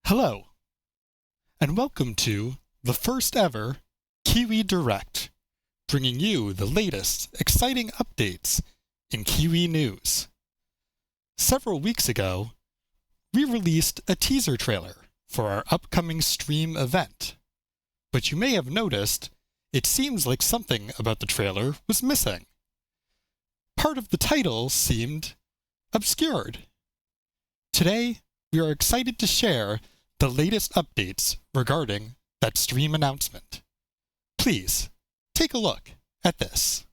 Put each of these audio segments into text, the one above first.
Hello, and welcome to the first ever KiwiDirect, bringing you the latest exciting updates in Kiwi news. Several weeks ago, we released a teaser trailer for our upcoming stream event, but you may have noticed it seems like something about the trailer was missing. Part of the title seemed obscured. Today, we are excited to share the latest updates regarding that stream announcement. Please, take a look at this.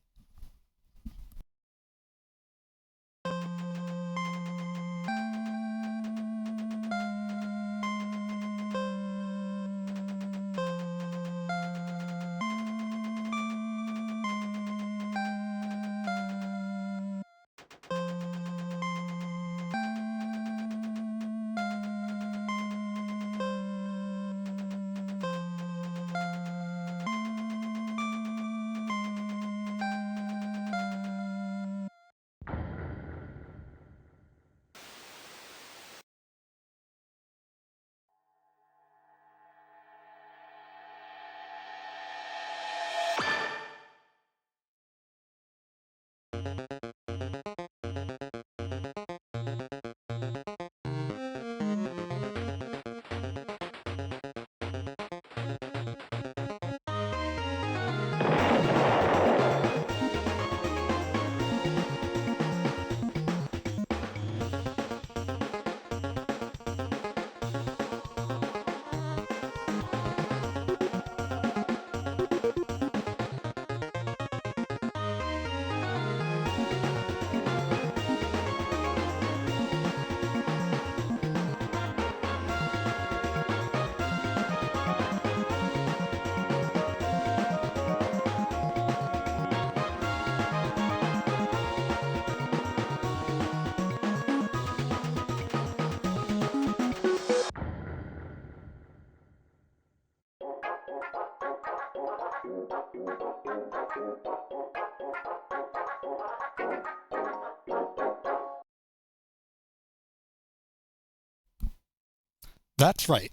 That's right.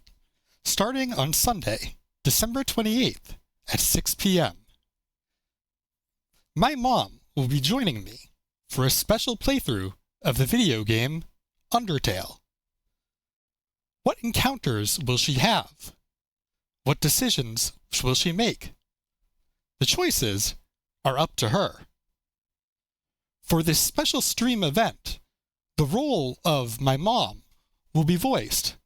Starting on Sunday, December 28th at 6 p.m. My mom will be joining me for a special playthrough of the video game UNDERTALE. What encounters will she have? What decisions will she make? The choices are up to her. For this special stream event, the role of my mom will be voiced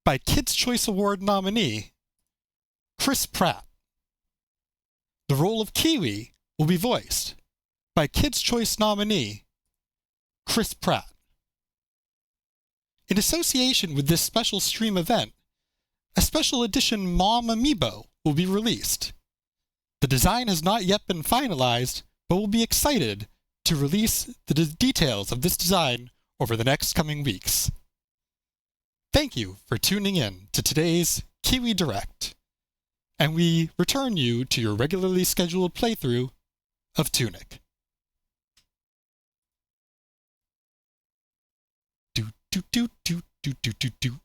by Kids' Choice Award nominee Chris Pratt. The role of Kiwi will be voiced by Kids' Choice nominee Chris Pratt. In association with this special stream event, a special edition Mom Amiibo will be released. The design has not yet been finalized, but we'll be excited to release the details of this design over the next coming weeks. Thank you for tuning in to today's KiwiDirect, and we return you to your regularly scheduled playthrough of Tunic. Do do do do do do do do.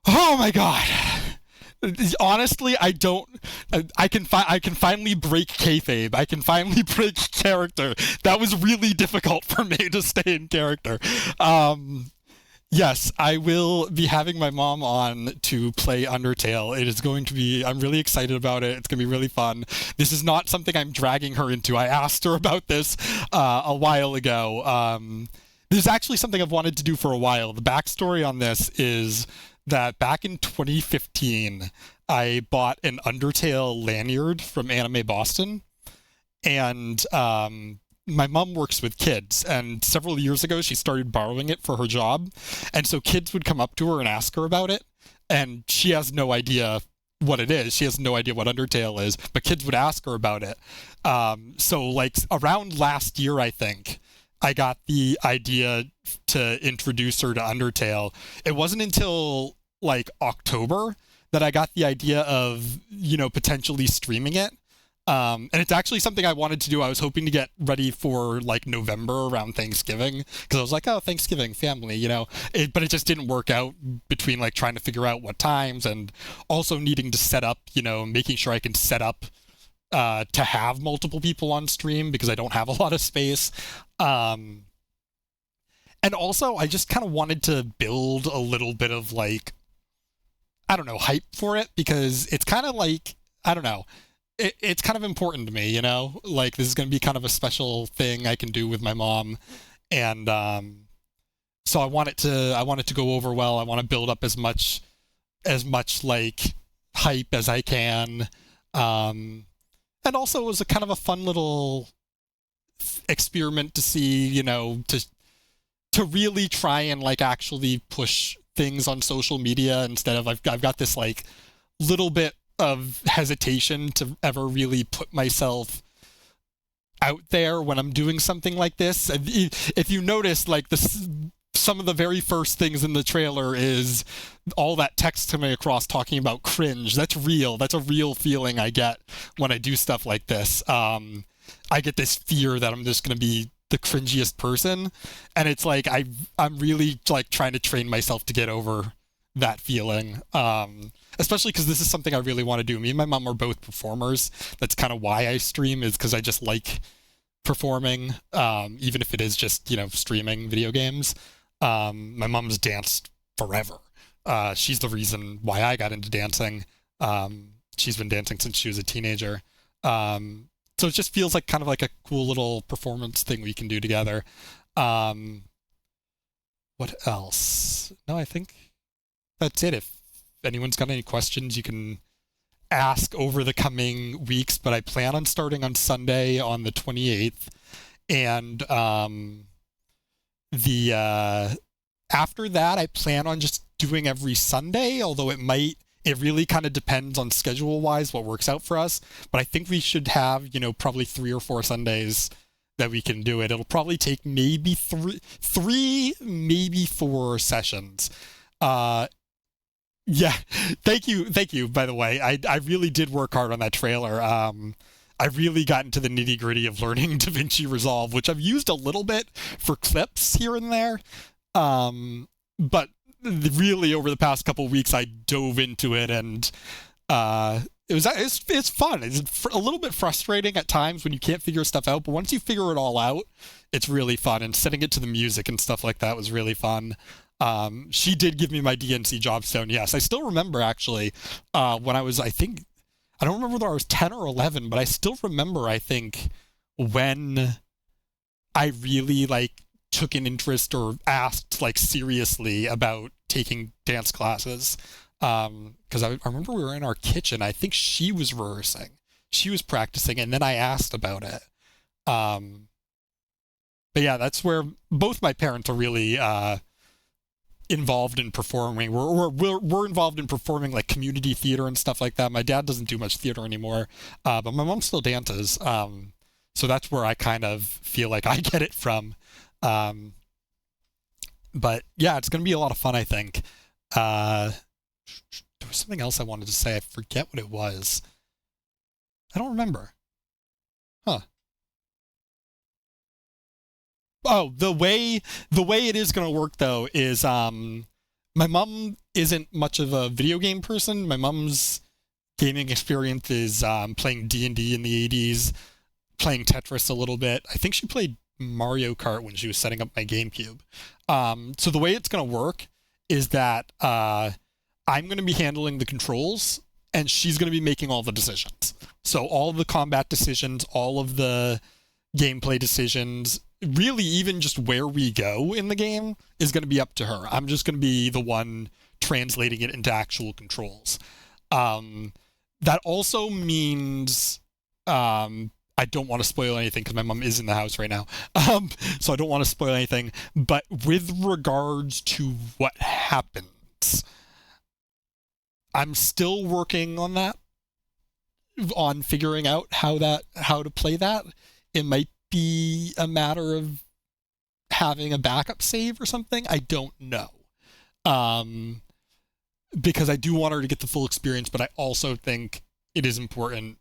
Oh my god! Honestly, I can finally break kayfabe. I can finally break character. That was really difficult for me to stay in character. Yes, I will be having my mom on to play UNDERTALE. It is going to be, I'm really excited about it. It's going to be really fun. This is not something I'm dragging her into. I asked her about this a while ago. This is actually something I've wanted to do for a while. The backstory on this is that back in 2015, I bought an UNDERTALE lanyard from Anime Boston, and my mom works with kids, and several years ago she started borrowing it for her job, and so kids would come up to her and ask her about it, and she has no idea what it is. She has no idea what UNDERTALE is, but kids would ask her about it. So like around last year, I think, I got the idea to introduce her to UNDERTALE. It wasn't until like October that I got the idea of, potentially streaming it. And it's actually something I wanted to do. I was hoping to get ready for like November around Thanksgiving because I was like, oh, Thanksgiving, family, but it just didn't work out between like trying to figure out what times and also needing to set up, making sure I can set up to have multiple people on stream because I don't have a lot of space. And also, I just kind of wanted to build a little bit of like, I don't know, hype for it because it's kind of like, I don't know, it's kind of important to me, like this is going to be kind of a special thing I can do with my mom. And so I want it to go over well. I want to build up as much like hype as I can. And also it was a kind of a fun little experiment to see, to really try and like actually push things on social media instead of I've got this like little bit of hesitation to ever really put myself out there when I'm doing something like this. If you notice, like some of the very first things in the trailer is all that text coming across talking about cringe. That's real. That's a real feeling I get when I do stuff like this. I get this fear that I'm just going to be the cringiest person, and it's like I'm really like trying to train myself to get over that feeling, especially because this is something I really want to do. Me and my mom are both performers. That's kind of why I stream, is because I just like performing, even if it is just streaming video games. My mom's danced forever. She's the reason why I got into dancing. She's been dancing since she was a teenager. So it just feels like kind of like a cool little performance thing we can do together. What else? No, I think that's it. If anyone's got any questions, you can ask over the coming weeks, but I plan on starting on Sunday on the 28th. And after that, I plan on just doing every Sunday, although it really kind of depends on schedule-wise what works out for us. But I think we should have, probably 3 or 4 Sundays that we can do it. It'll probably take maybe three, maybe 4 sessions. Yeah, thank you, by the way. I really did work hard on that trailer. I really got into the nitty-gritty of learning DaVinci Resolve, which I've used a little bit for clips here and there. But really over the past couple weeks I dove into it, and it's fun. It's a little bit frustrating at times when you can't figure stuff out, but once you figure it all out, it's really fun, and setting it to the music and stuff like that was really fun. She did give me my DNC Jobstone. Yes, I still remember actually when I was, I don't remember whether I was 10 or 11, but I still remember, I think, when I really like took an interest or asked like seriously about taking dance classes, because I remember we were in our kitchen. I think she was rehearsing, she was practicing, and then I asked about it. But yeah, that's where both my parents are really involved in performing. We're involved in performing like community theater and stuff like that. My dad doesn't do much theater anymore, but my mom still dances. So that's where I kind of feel like I get it from. But yeah, it's going to be a lot of fun, I think. There was something else I wanted to say. I forget what it was. I don't remember. Huh. Oh, the way it is going to work though is my mom isn't much of a video game person. My mom's gaming experience is playing D&D in the 80s, playing Tetris a little bit. I think she played Mario Kart when she was setting up my GameCube. So the way it's going to work is that I'm going to be handling the controls, and she's going to be making all the decisions. So all of the combat decisions, all of the gameplay decisions, really even just where we go in the game is going to be up to her. I'm just going to be the one translating it into actual controls. That also means I don't want to spoil anything because my mom is in the house right now. So I don't want to spoil anything. But with regards to what happens, I'm still working on that, on figuring out how to play that. It might be a matter of having a backup save or something. I don't know. Because I do want her to get the full experience, but I also think it is important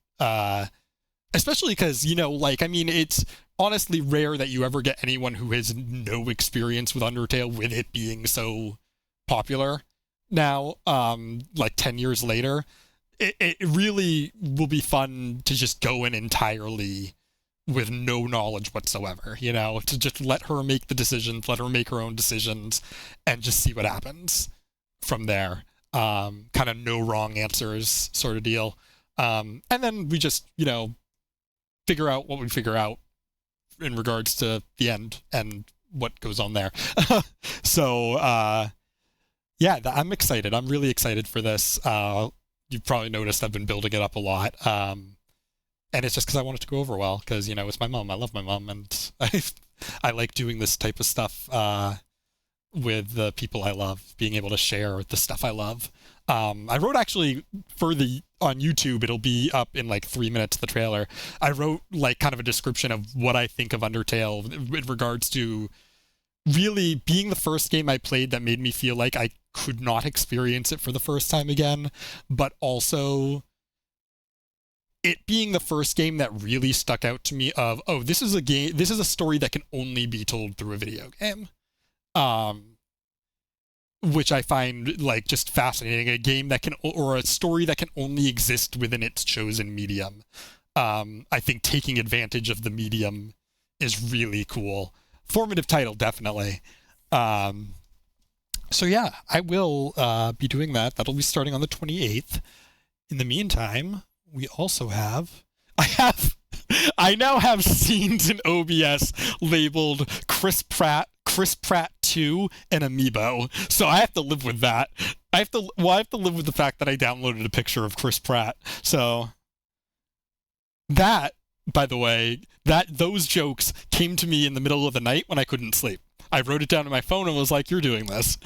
especially because, you know, like, I mean, it's honestly rare that you ever get anyone who has no experience with Undertale with it being so popular now, like 10 years later. It really will be fun to just go in entirely with no knowledge whatsoever, you know, to just let her make the decisions, let her make her own decisions, and just see what happens from there. Kind of no wrong answers sort of deal. And then we just, you know, figure out what we figure out in regards to the end and what goes on there. So, yeah, I'm excited. I'm really excited for this. You've probably noticed I've been building it up a lot. And it's just because I want it to go over well, because, you know, it's my mom. I love my mom, and I like doing this type of stuff with the people I love, being able to share the stuff I love. I wrote actually on YouTube, it'll be up in like 3 minutes, the trailer. I wrote like kind of a description of what I think of Undertale in regards to really being the first game I played that made me feel like I could not experience it for the first time again, but also it being the first game that really stuck out to me of, oh, this is a story that can only be told through a video game. Which I find like just fascinating. A game that can, or a story that can only exist within its chosen medium. I think taking advantage of the medium is really cool. Formative title, definitely. So yeah, I will be doing that. That'll be starting on the 28th. In the meantime, we also I now have scenes in OBS labeled Chris Pratt 2 and Amiibo. So I have to live with that. I have to live with the fact that I downloaded a picture of Chris Pratt. So that, by the way, those jokes came to me in the middle of the night when I couldn't sleep. I wrote it down on my phone and was like, you're doing this.